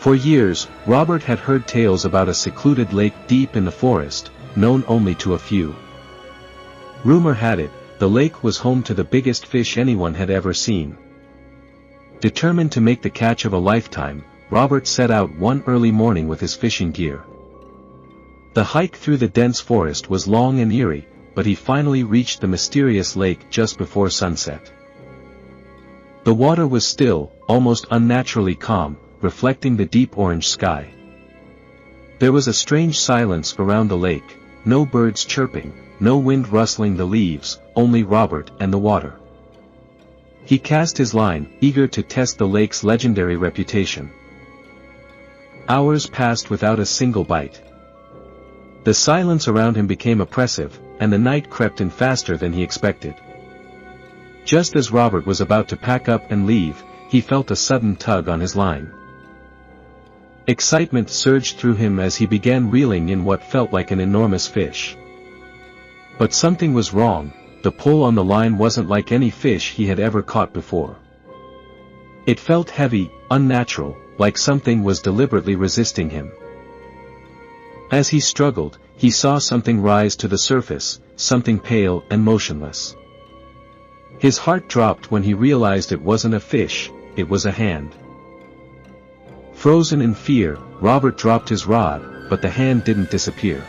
For years, Robert had heard tales about a secluded lake deep in the forest, known only to a few. Rumor had it, the lake was home to the biggest fish anyone had ever seen. Determined to make the catch of a lifetime, Robert set out one early morning with his fishing gear. The hike through the dense forest was long and eerie, but he finally reached the mysterious lake just before sunset. The water was still, almost unnaturally calm, reflecting the deep orange sky. There was a strange silence around the lake, no birds chirping, no wind rustling the leaves, only Robert and the water. He cast his line, eager to test the lake's legendary reputation. Hours passed without a single bite. The silence around him became oppressive, and the night crept in faster than he expected. Just as Robert was about to pack up and leave, he felt a sudden tug on his line. Excitement surged through him as he began reeling in what felt like an enormous fish. But something was wrong, the pull on the line wasn't like any fish he had ever caught before. It felt heavy, unnatural, like something was deliberately resisting him. As he struggled, he saw something rise to the surface, something pale and motionless. His heart dropped when he realized it wasn't a fish, it was a hand. Frozen in fear, Robert dropped his rod, but the hand didn't disappear.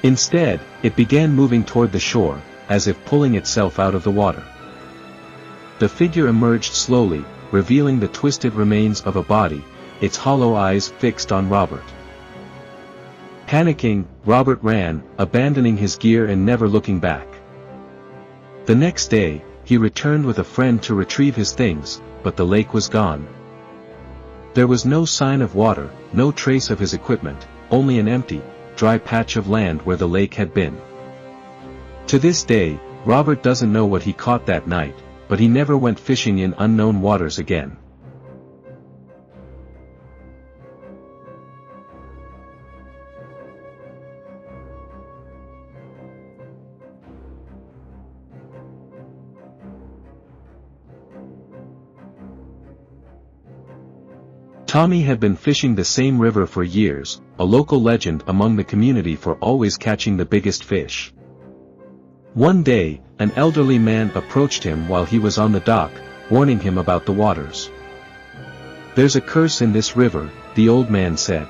Instead, it began moving toward the shore, as if pulling itself out of the water. The figure emerged slowly, revealing the twisted remains of a body, its hollow eyes fixed on Robert. Panicking, Robert ran, abandoning his gear and never looking back. The next day, he returned with a friend to retrieve his things, but the lake was gone. There was no sign of water, no trace of his equipment, only an empty, dry patch of land where the lake had been. To this day, Robert doesn't know what he caught that night, but he never went fishing in unknown waters again. Tommy had been fishing the same river for years, a local legend among the community for always catching the biggest fish. One day, an elderly man approached him while he was on the dock, warning him about the waters. "There's a curse in this river," the old man said.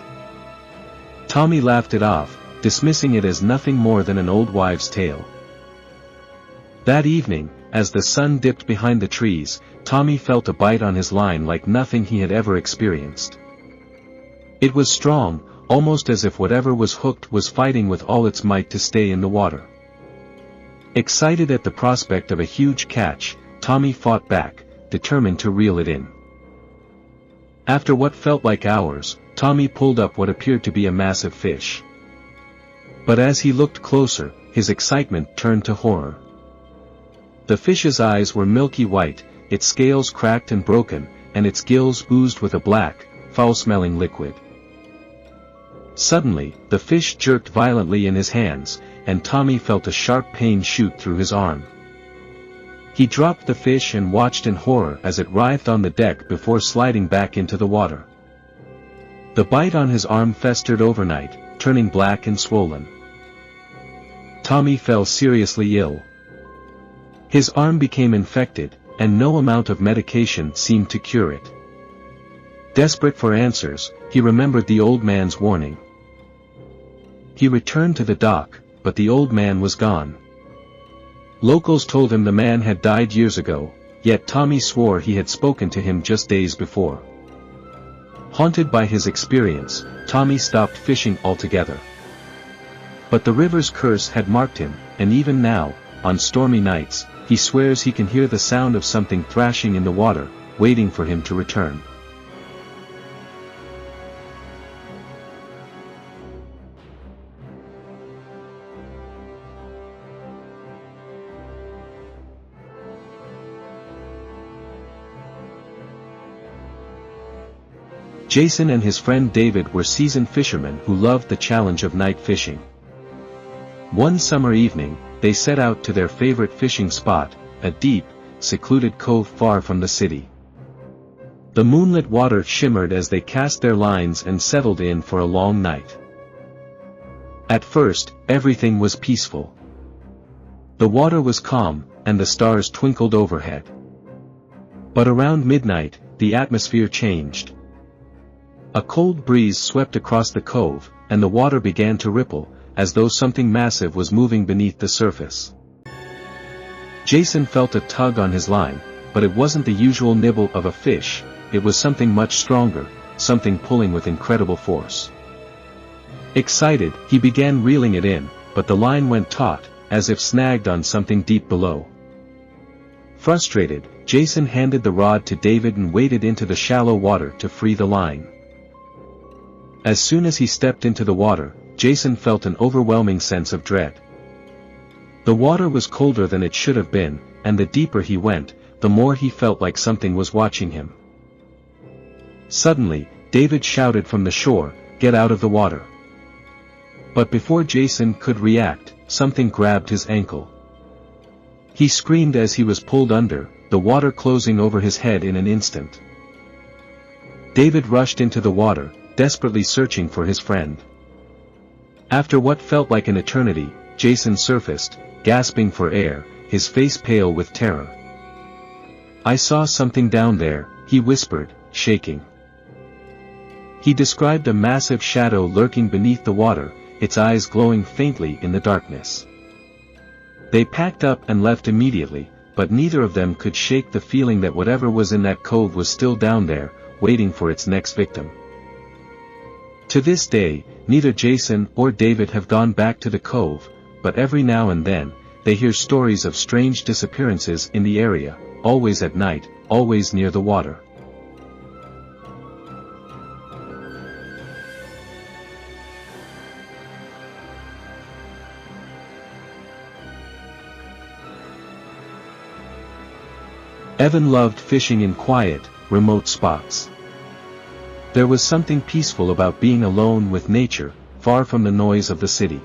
Tommy laughed it off, dismissing it as nothing more than an old wives' tale. That evening, as the sun dipped behind the trees, Tommy felt a bite on his line like nothing he had ever experienced. It was strong, almost as if whatever was hooked was fighting with all its might to stay in the water. Excited at the prospect of a huge catch, Tommy fought back, determined to reel it in. After what felt like hours, Tommy pulled up what appeared to be a massive fish. But as he looked closer, his excitement turned to horror. The fish's eyes were milky white, its scales cracked and broken, and its gills oozed with a black, foul-smelling liquid. Suddenly, the fish jerked violently in his hands, and Tommy felt a sharp pain shoot through his arm. He dropped the fish and watched in horror as it writhed on the deck before sliding back into the water. The bite on his arm festered overnight, turning black and swollen. Tommy fell seriously ill. His arm became infected, and no amount of medication seemed to cure it. Desperate for answers, he remembered the old man's warning. He returned to the dock, but the old man was gone. Locals told him the man had died years ago, yet Tommy swore he had spoken to him just days before. Haunted by his experience, Tommy stopped fishing altogether. But the river's curse had marked him, and even now, on stormy nights, he swears he can hear the sound of something thrashing in the water, waiting for him to return. Jason and his friend David were seasoned fishermen who loved the challenge of night fishing. One summer evening, they set out to their favorite fishing spot, a deep, secluded cove far from the city. The moonlit water shimmered as they cast their lines and settled in for a long night. At first, everything was peaceful. The water was calm, and the stars twinkled overhead. But around midnight, the atmosphere changed. A cold breeze swept across the cove, and the water began to ripple, as though something massive was moving beneath the surface. Jason felt a tug on his line, but it wasn't the usual nibble of a fish, it was something much stronger, something pulling with incredible force. Excited, he began reeling it in, but the line went taut, as if snagged on something deep below. Frustrated, Jason handed the rod to David and waded into the shallow water to free the line. As soon as he stepped into the water, Jason felt an overwhelming sense of dread. The water was colder than it should have been, and the deeper he went, the more he felt like something was watching him. Suddenly, David shouted from the shore, "Get out of the water!" But before Jason could react, something grabbed his ankle. He screamed as he was pulled under, the water closing over his head in an instant. David rushed into the water, desperately searching for his friend. After what felt like an eternity, Jason surfaced, gasping for air, his face pale with terror. "I saw something down there," he whispered, shaking. He described a massive shadow lurking beneath the water, its eyes glowing faintly in the darkness. They packed up and left immediately, but neither of them could shake the feeling that whatever was in that cove was still down there, waiting for its next victim. To this day, neither Jason or David have gone back to the cove, but every now and then, they hear stories of strange disappearances in the area, always at night, always near the water. Evan loved fishing in quiet, remote spots. There was something peaceful about being alone with nature, far from the noise of the city.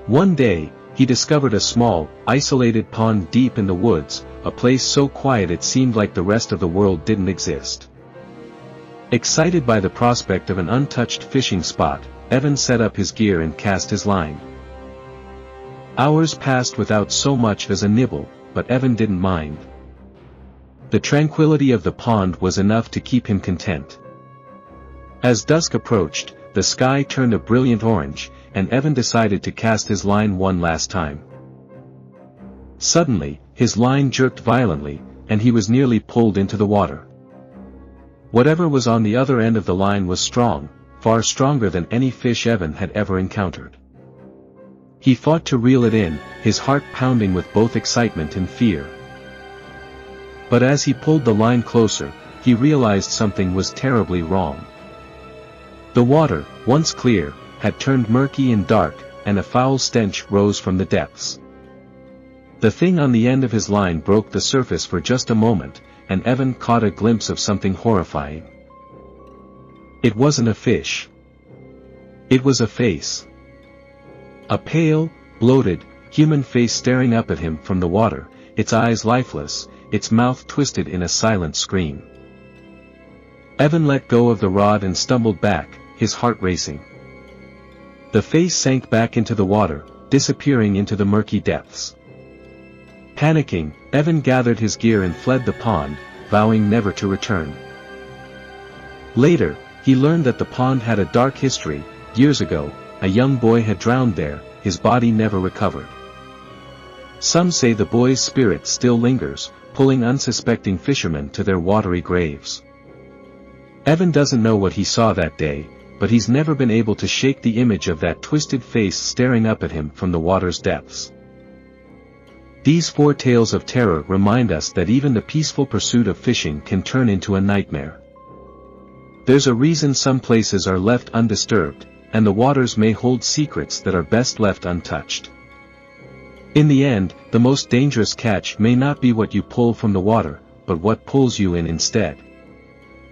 One day, he discovered a small, isolated pond deep in the woods, a place so quiet it seemed like the rest of the world didn't exist. Excited by the prospect of an untouched fishing spot, Evan set up his gear and cast his line. Hours passed without so much as a nibble, but Evan didn't mind. The tranquility of the pond was enough to keep him content. As dusk approached, the sky turned a brilliant orange, and Evan decided to cast his line one last time. Suddenly, his line jerked violently, and he was nearly pulled into the water. Whatever was on the other end of the line was strong, far stronger than any fish Evan had ever encountered. He fought to reel it in, his heart pounding with both excitement and fear. But as he pulled the line closer, he realized something was terribly wrong. The water, once clear, had turned murky and dark, and a foul stench rose from the depths. The thing on the end of his line broke the surface for just a moment, and Evan caught a glimpse of something horrifying. It wasn't a fish. It was a face. A pale, bloated, human face staring up at him from the water, its eyes lifeless, its mouth twisted in a silent scream. Evan let go of the rod and stumbled back, his heart racing. The face sank back into the water, disappearing into the murky depths. Panicking, Evan gathered his gear and fled the pond, vowing never to return. Later, he learned that the pond had a dark history. Years ago, a young boy had drowned there, his body never recovered. Some say the boy's spirit still lingers, pulling unsuspecting fishermen to their watery graves. Evan doesn't know what he saw that day, but he's never been able to shake the image of that twisted face staring up at him from the water's depths. These 4 tales of terror remind us that even the peaceful pursuit of fishing can turn into a nightmare. There's a reason some places are left undisturbed, and the waters may hold secrets that are best left untouched. In the end, the most dangerous catch may not be what you pull from the water, but what pulls you in instead.